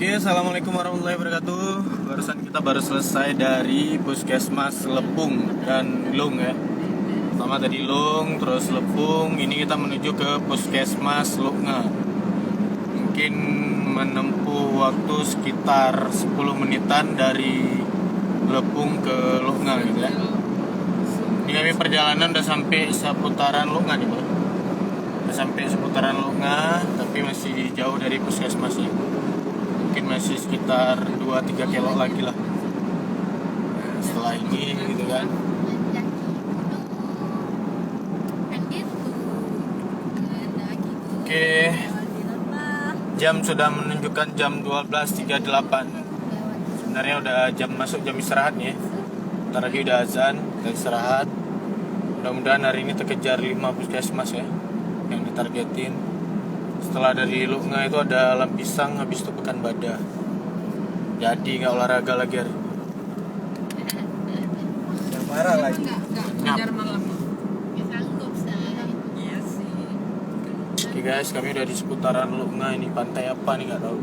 Oke, assalamualaikum warahmatullahi wabarakatuh. Baru selesai dari Puskesmas Lepung dan Lung ya. Pertama tadi Lung, terus Lepung. Ini kita menuju ke Puskesmas Luknga. Mungkin menempuh waktu sekitar 10 menitan dari Lepung ke Luknga gitu ya. Ini kami perjalanan udah sampai seputaran Luknga nih Bro. Udah sampai seputaran Luknga, tapi masih jauh dari puskesmasnya. Mungkin masih sekitar 2-3 kilo lagi lah. Nah, setelah ini gitu kan. Oke, jam sudah menunjukkan jam 12.38. Sebenarnya udah jam masuk jam istirahat nih. Ntar lagi udah azan, kita istirahat. Mudah-mudahan hari ini terkejar 5 puskesmas ya yang ditargetin. Setelah dari Luknga itu ada Lampisang, habis itu Pekanbadak. Jadi nggak olahraga lagi hari ini. Yang marah lagi. Ngejar malam. Iya sih. Oke guys, kami udah di seputaran Luknga. Ini pantai apa nih nggak tahu.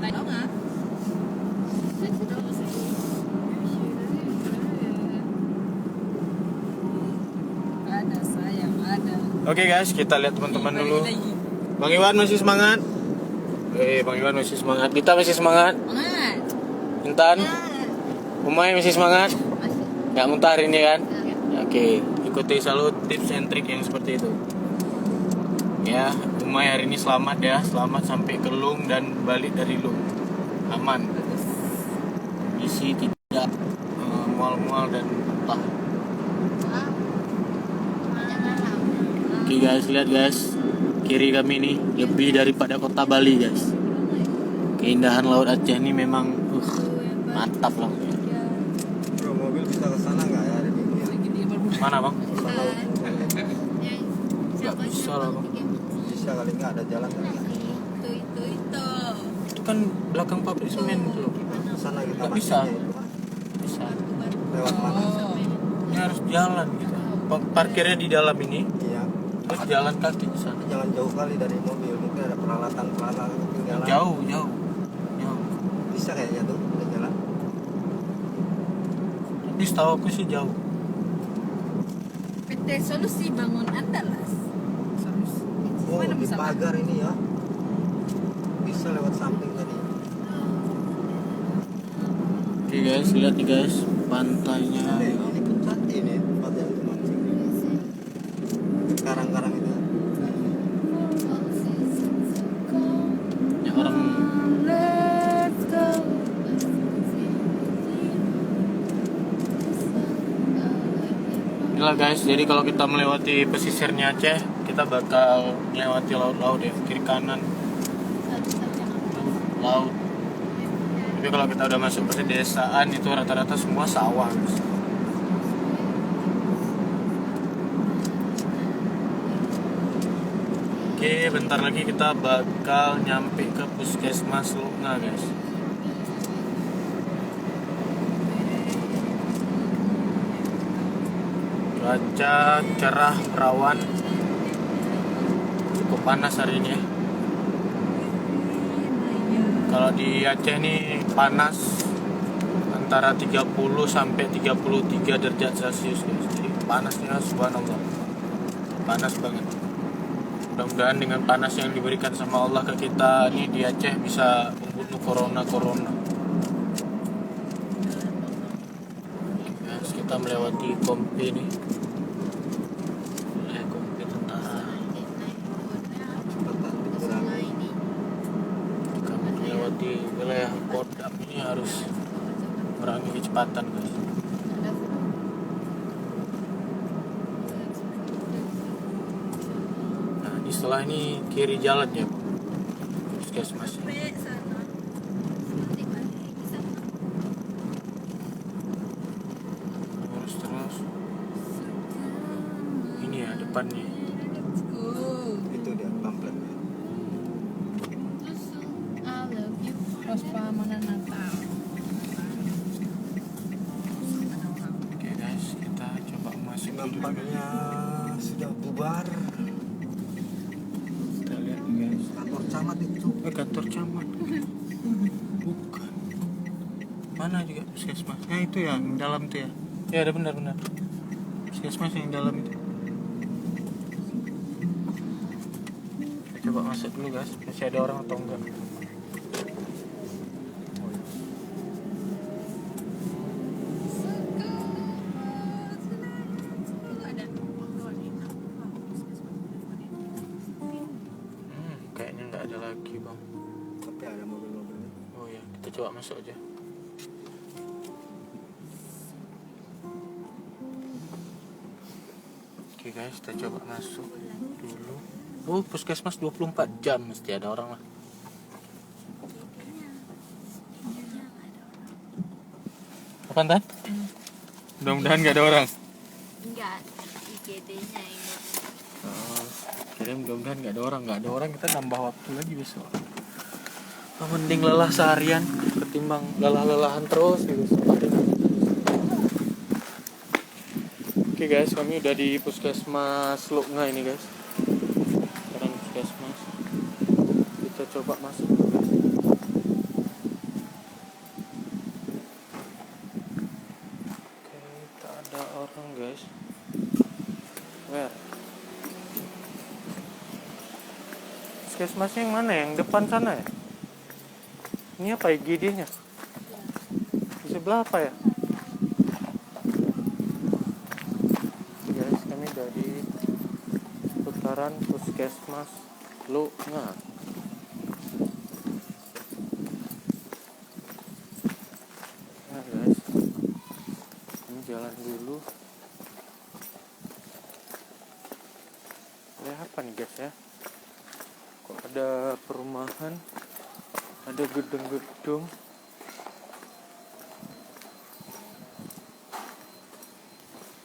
Tahu nggak? Ada sayang, ada. Oke guys, kita lihat teman-teman dulu. Bang Iwan masih semangat? Bang Iwan masih semangat. Dita masih semangat? Semangat. Intan? Umay masih semangat? Masih. Nggak muntah hari ini kan? Oke, ikuti selalu tips and trick yang seperti itu. Ya, Umay hari ini selamat ya. Selamat sampai ke Lung dan balik dari Lung. Aman. Isi tidak mual-mual dan muntah. Oke guys, lihat guys, kiri kami ini lebih daripada kota Bali guys. Keindahan Laut Aceh ini memang mantap lah. Bro, mobil bisa ke sana nggak ya? Ada di Mana bang? sana. Gak bisa lah bang. Bisa kali nggak ada jalan kali nggak? Itu. Itu kan belakang pabrik semen itu loh. Ke sana kita Nggak bisa. masuknya itu. Bisa. Lewat mana? Oh. Ini harus jalan gitu. Parkirnya di dalam ini, Iya. terus jalan kaki ke sana. Jangan jauh kali dari mobil. Mungkin ada peralatan ketinggalan. Jauh. Bisa kayaknya tuh ada jalan. Tapi setahu aku sih jauh. PT Solusi Bangun Andalas. Solusi. Oh, Mana di bisa pagar ini ya. Bisa lewat samping tadi. Oke guys, lihat nih guys, pantainya. Ini puncak ini tempat yang memancing. Karang-karang itu. Ya orang inilah guys, jadi kalau kita melewati pesisirnya Aceh, kita bakal melewati laut-laut ya, kiri kanan laut. Tapi kalau kita udah masuk pedesaan itu rata-rata semua sawah guys. Oke, bentar lagi kita bakal nyampe ke Puskesmas Luknga guys. Cuaca cerah, rawan, cukup panas hari ini ya. Kalau di Aceh nih panas antara 30 sampai 33 derajat Celcius guys. Jadi panasnya subhanallah. Panas banget. Mudah-mudahan dengan panas yang diberikan sama Allah ke kita ini di Aceh bisa membunuh corona. Guys, kita melewati Kompi nih. Kompi tentara. Cepat dikurangi. Kami melewati wilayah Kodam ini harus kurangi kecepatan guys. Nah, di setelah ini kiri jalan ya, puskesmas. Terus. Ini ya depannya. Itu dia pamfletnya. Pos pengamanan Natal. Oke guys, kita coba masuk dulu. Nampaknya sudah bubar. Kita lihat nih guys. Kantor camat itu Kantor camat. Bukan. Mana juga puskesmas? Nah itu yang dalam tuh ya. Ya ada benar-benar. Puskesmas yang dalam itu. Kita coba masuk dulu guys. Masih ada orang atau enggak? Kayaknya nggak ada lagi bang. Tapi ada mobil-mobilnya. Oh ya, kita coba masuk aja. Oke guys, kita coba masuk dulu. Oh, puskesmas 24 jam mesti ada orang lah. Apaan Tan? Mudah-mudahan nggak ada orang. Enggak, IGD-nya ini. Oh, kira mudah-mudahan nggak ada orang kita nambah waktu lagi besok. Mending lelah seharian ketimbang lelah-lelahan terus gitu. Oke guys, kami udah di puskesmas Luknga ini guys. Sekarang puskesmas. Kita coba masuk guys. Oke, tak ada orang guys. Where? Puskesmasnya yang mana? Yang depan sana ya? Ini apa IGD-nya? Di sebelah apa ya? Guys, kami udah di putaran puskesmas Luknga. Nah guys, ini jalan dulu. Lihat apa nih guys ya? Kok ada perumahan? Ada gedung-gedung.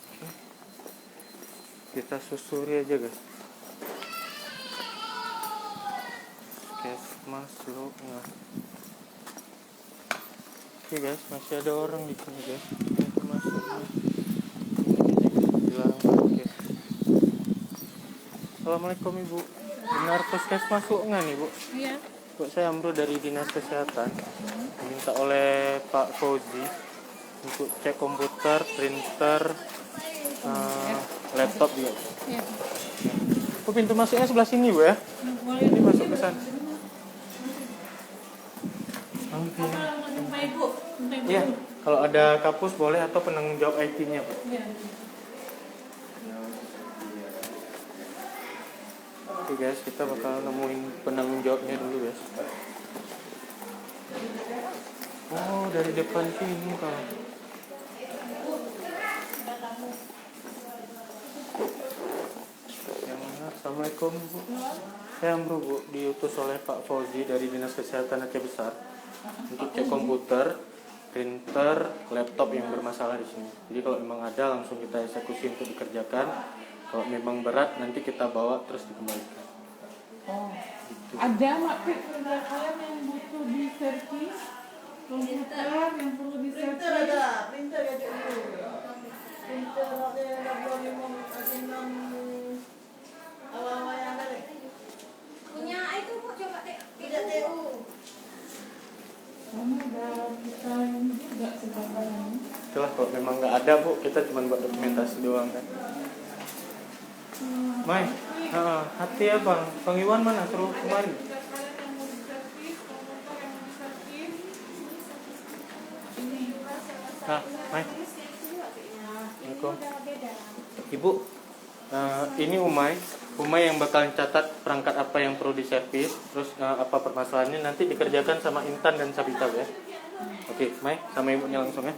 Oke. Kita susuri aja guys. Puskesmas Luknga. Oke guys, masih ada orang di sini guys. Kita masuk. Oke. Assalamualaikum Ibu. Benar puskesmas Luknga nih Bu? Iya. Bu, saya Amro dari Dinas Kesehatan. Diminta oleh Pak Fauzi untuk cek komputer, printer, laptop juga. Iya. Bu, pintu masuknya sebelah sini Bu ya. Boleh. Jadi masuk ke sana. Oke. Ibu. Iya, kalau ada kapus boleh atau penanggung jawab IT-nya Bu. Iya. Oke guys, kita bakal nemuin penanggung jawabnya dulu guys. Oh, dari depan sini kalau. Yang mana? Assalamualaikum Bu. Saya Amro Bu, diutus oleh Pak Fauzi dari Dinas Kesehatan Aceh Besar untuk cek komputer, printer, laptop yang bermasalah di sini. Jadi kalau memang ada langsung kita eksekusi untuk dikerjakan. Kalau memang berat nanti kita bawa terus dikembalikan. Oh, Gitu. ada mak printer kalian yang butuh di servis, komputer yang perlu di servis. Printer ada dulu. Printer ada 25 awal-awal yang ada. Punya itu kok coba deh. Tidak TU. Kamu ada kita ini juga sebagian. Itulah kalau memang nggak ada Bu, kita cuma buat dokumentasi doang kan. Mai, hati ya Bang Iwan mana? Suruh kemarin. Printer kalian yang mau di servis, komputer yang mau di servis. Ini. Nah, Mai. Assalamualaikum. Ibu, ini Umay yang bakal catat perangkat apa yang perlu diservis, terus apa permasalahannya nanti dikerjakan sama Intan dan Sabita ya. Oke, Mai, sama ibunya langsung ya.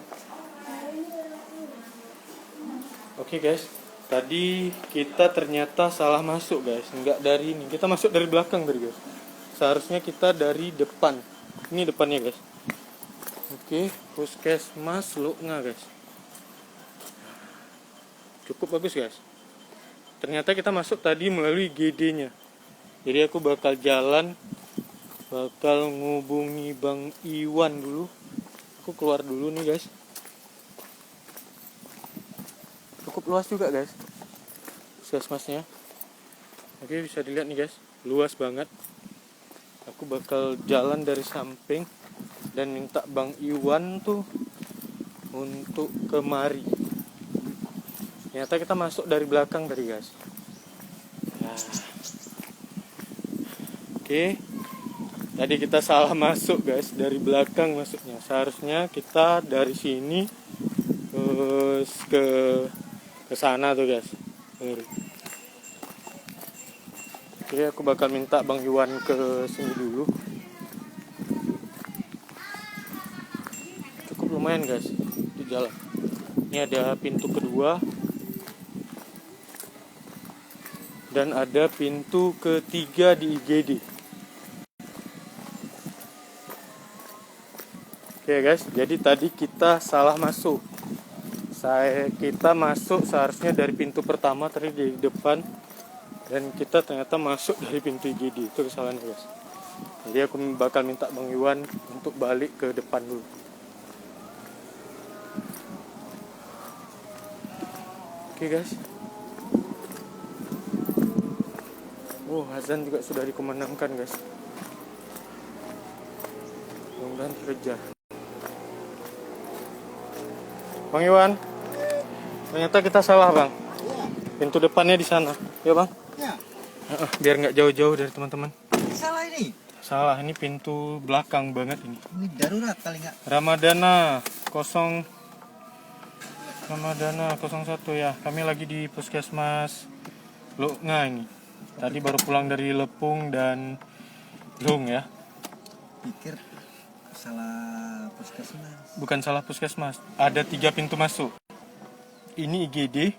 Oke guys, tadi kita ternyata salah masuk guys, nggak dari ini, kita masuk dari belakang tadi guys. Seharusnya kita dari depan, ini depannya guys. Oke, puskesmas Luknga guys. Cukup bagus guys. Ternyata kita masuk tadi melalui GD-nya. Jadi aku bakal ngubungi Bang Iwan dulu. Aku keluar dulu nih guys. Cukup luas juga guys puskesmasnya. Oke, bisa dilihat nih guys, luas banget. Aku bakal jalan dari samping dan minta Bang Iwan tuh untuk kemari. Ternyata kita masuk dari belakang tadi guys. Nah. Oke. Tadi kita salah masuk guys, dari belakang masuknya. Seharusnya kita dari sini terus ke sana tuh guys. Oke, aku bakal minta Bang Iwan ke sini dulu. Cukup lumayan guys di jalan. Ini ada pintu kedua dan ada pintu ketiga di IGD. Oke guys, jadi tadi kita salah masuk. Kita masuk seharusnya dari pintu pertama tadi di depan, dan kita ternyata masuk dari pintu IGD. Itu kesalahannya guys. Jadi aku bakal minta Bang Iwan untuk balik ke depan dulu. Oke guys. Oh, azan juga sudah dikumandangkan guys. Mudah-mudahan terkejar. Bang Iwan, ternyata kita salah bang. Pintu depannya di sana, ya bang? Ya. Biar nggak jauh-jauh dari teman-teman. Salah ini. Salah, ini pintu belakang banget ini. Ini darurat kali nggak? Ramadana 01 ya. Kami lagi di Puskesmas Lunga ini. Tadi baru pulang dari Lepung dan Lung ya. Pikir salah puskesmas. Bukan salah puskesmas. Ada 3 pintu masuk. Ini IGD.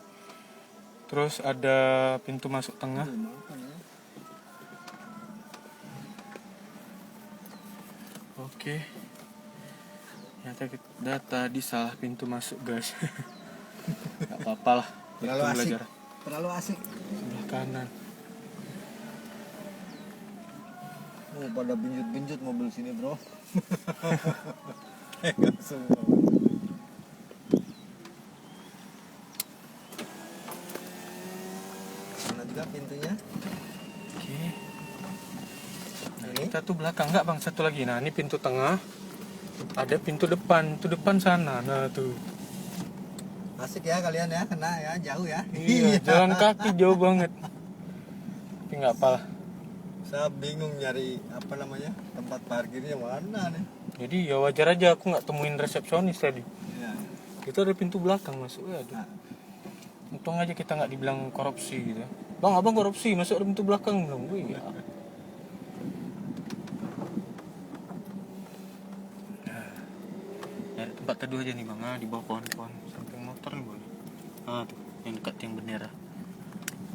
Terus ada pintu masuk tengah. Oke. Ternyata kita tadi salah pintu masuk guys. Gak apa-apa lah. Terlalu Itu asik. belajar. Terlalu asik. Sebelah kanan. Oh, pada binjut-binjut mobil sini bro. Pegang semua. Mana juga pintunya? Oke. Nah, Ini? kita tuh belakang nggak bang? Satu lagi. Nah ini pintu tengah. Ada pintu depan. Itu depan sana. Nah tuh. Asik ya kalian ya, kena ya, jauh ya. Iya. Jalan kaki jauh banget. Tapi nggak apalah. Saya bingung nyari apa namanya tempat parkirnya mana nih. Jadi ya wajar aja aku nggak temuin resepsionis tadi. Ya. Itu ada pintu belakang masuk. Ya, aduh. Untung aja kita nggak dibilang korupsi gitu. Bang, abang korupsi masuk ada pintu belakang belum? Iya. Nah, tempat teduh aja nih bang. Di bawah pohon-pohon samping motor nih boleh. Tuh yang dekat tiang bendera.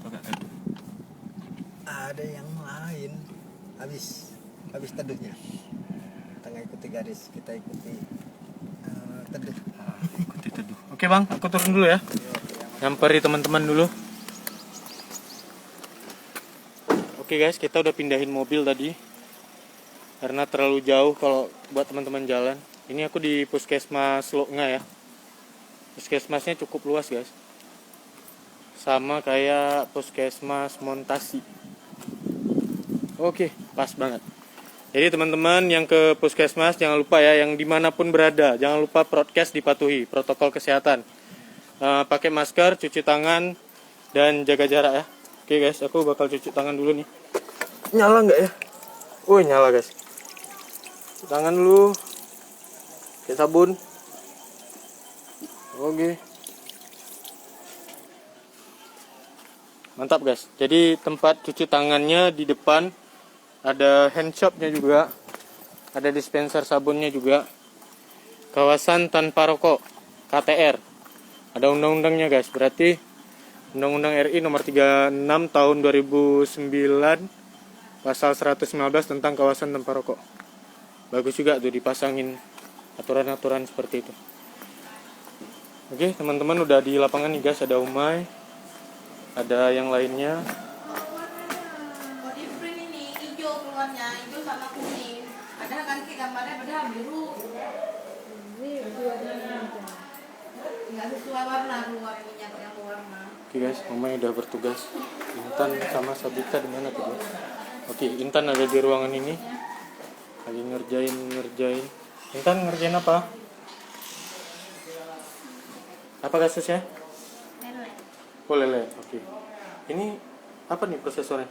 Tuh agak teduh. Ada yang lain. Habis teduhnya. Kita nggak ikuti garis, kita ikuti teduh. Ikuti teduh. Oke bang, aku turun dulu ya. Nyamperin teman-teman dulu. Oke guys, kita udah pindahin mobil tadi karena terlalu jauh kalau buat teman-teman jalan. Ini aku di Puskesmas Lunga ya. Puskesmasnya cukup luas guys, sama kayak Puskesmas Montasi. Oke, pas banget. Jadi teman-teman yang ke Puskesmas jangan lupa ya, yang dimanapun berada, jangan lupa prokes dipatuhi, protokol kesehatan. Pakai masker, cuci tangan, dan jaga jarak ya. Oke guys, aku bakal cuci tangan dulu nih. Nyala nggak ya? Wih, nyala guys. Cuci tangan dulu. Pakai sabun. Oke. Mantap guys. Jadi tempat cuci tangannya di depan. Ada hand shopnya juga. Ada dispenser sabunnya juga. Kawasan tanpa rokok, KTR. Ada undang-undangnya guys. Berarti Undang-Undang RI nomor 36 tahun 2009 pasal 119 tentang kawasan tanpa rokok. Bagus juga tuh dipasangin aturan-aturan seperti itu. Oke, teman-teman udah di lapangan nih guys. Ada Umay, ada yang lainnya. Body print ini hijau keluarnya, hijau sama kuning. Ada kan gambarnya beda biru. Nggak sesuai warna keluar minyak yang warna. Oke guys, Umay udah bertugas. Intan sama Sabita di mana tuh guys? Oke, Intan ada di ruangan ini. Lagi ngerjain. Intan ngerjain apa? Apa kasusnya? Oh, lele. Oke. Ini apa nih prosesornya?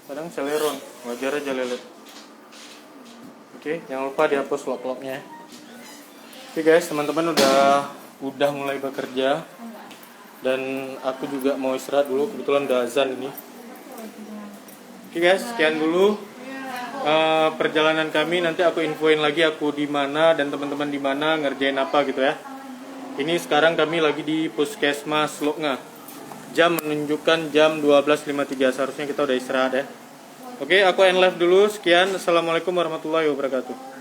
Kadang Celeron, wajar aja lele. Oke, jangan lupa dihapus lock-locknya. Oke guys, teman-teman udah mulai bekerja. Dan aku juga mau istirahat dulu, kebetulan udah azan ini. Oke guys, sekian dulu perjalanan kami. Nanti aku infoin lagi aku di mana dan teman-teman di mana ngerjain apa gitu ya. Ini sekarang kami lagi di Puskesmas Loknga. Jam menunjukkan jam 12.53. Seharusnya kita udah istirahat ya. Oke, aku end live dulu. Sekian. Assalamualaikum warahmatullahi wabarakatuh.